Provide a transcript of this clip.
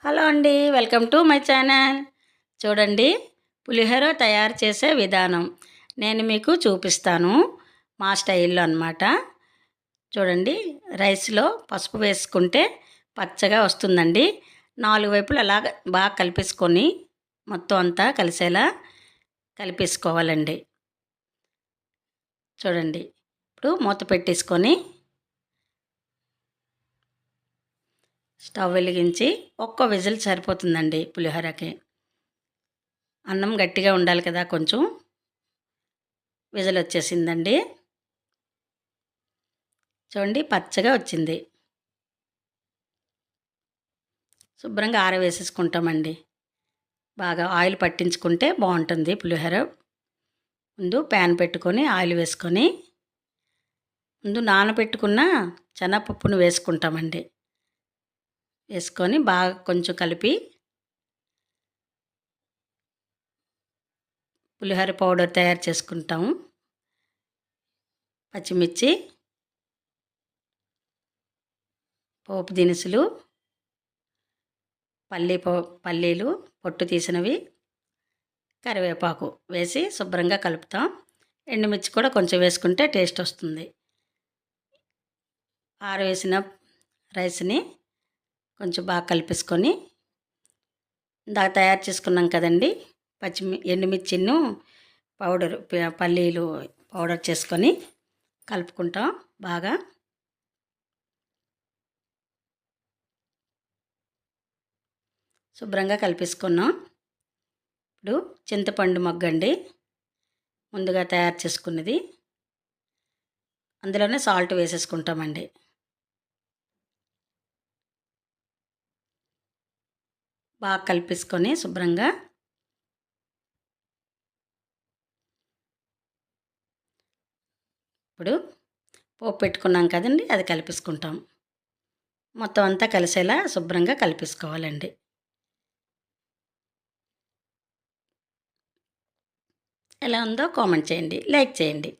Hello అండి, welcome to my channel. చూడండి, పులిహోర తయారు చేసే విధానం నేను మీకు చూపిస్తాను. మా స్టైల్లో అన్నమాట. చూడండి, రైస్లో పసుపు వేసుకుంటే పచ్చగా వస్తుందండి. 4 వైపులు అలాగ బాగా కలిపేసుకొని మొత్తం అంతా కలిసేలా కలిపేసుకోవాలండి. చూడండి, ఇప్పుడు మూత పెట్టేసుకొని స్టవ్ వెలిగించి ఒక్క విజిల్ సరిపోతుందండి పులిహోరకి. అన్నం గట్టిగా ఉండాలి కదా, కొంచెం విజిల్ వచ్చేసిందండి. చూడండి, పచ్చగా వచ్చింది. శుభ్రంగా ఆరవేసేసుకుంటామండి. బాగా ఆయిల్ పట్టించుకుంటే బాగుంటుంది పులిహోర. ముందు ప్యాన్ పెట్టుకొని ఆయిల్ వేసుకొని ముందు నానబెట్టుకున్న శనగపప్పును వేసుకుంటామండి. వేసుకొని బాగా కొంచెం కలిపి పులిహోర పౌడర్ తయారు చేసుకుంటాము. పచ్చిమిర్చి, పోపు దినుసులు, పల్లీలు పొట్టు తీసినవి, కరివేపాకు వేసి శుభ్రంగా కలుపుతాం. ఎండుమిర్చి కూడా కొంచెం వేసుకుంటే టేస్ట్ వస్తుంది. ఆరవేసిన రైస్ని కొంచెం బాగా కలిపేసుకొని ఇందాక తయారు చేసుకున్నాం కదండి, ఎండుమిర్చిను పల్లీలు పౌడర్ చేసుకొని కలుపుకుంటాం బాగా. శుభ్రంగా కలిపేసుకున్నాం. ఇప్పుడు చింతపండు మొగ్గండి, ముందుగా తయారు చేసుకున్నది. అందులోనే సాల్ట్ వేసేసుకుంటామండి. బాగా కలిపేసుకొని శుభ్రంగా ఇప్పుడు పోపు పెట్టుకున్నాం కదండి, అది కలిపేసుకుంటాం. మొత్తం అంతా కలిసేలా శుభ్రంగా కలిపేసుకోవాలండి. ఎలా ఉందో కామెంట్ చేయండి, లైక్ చేయండి.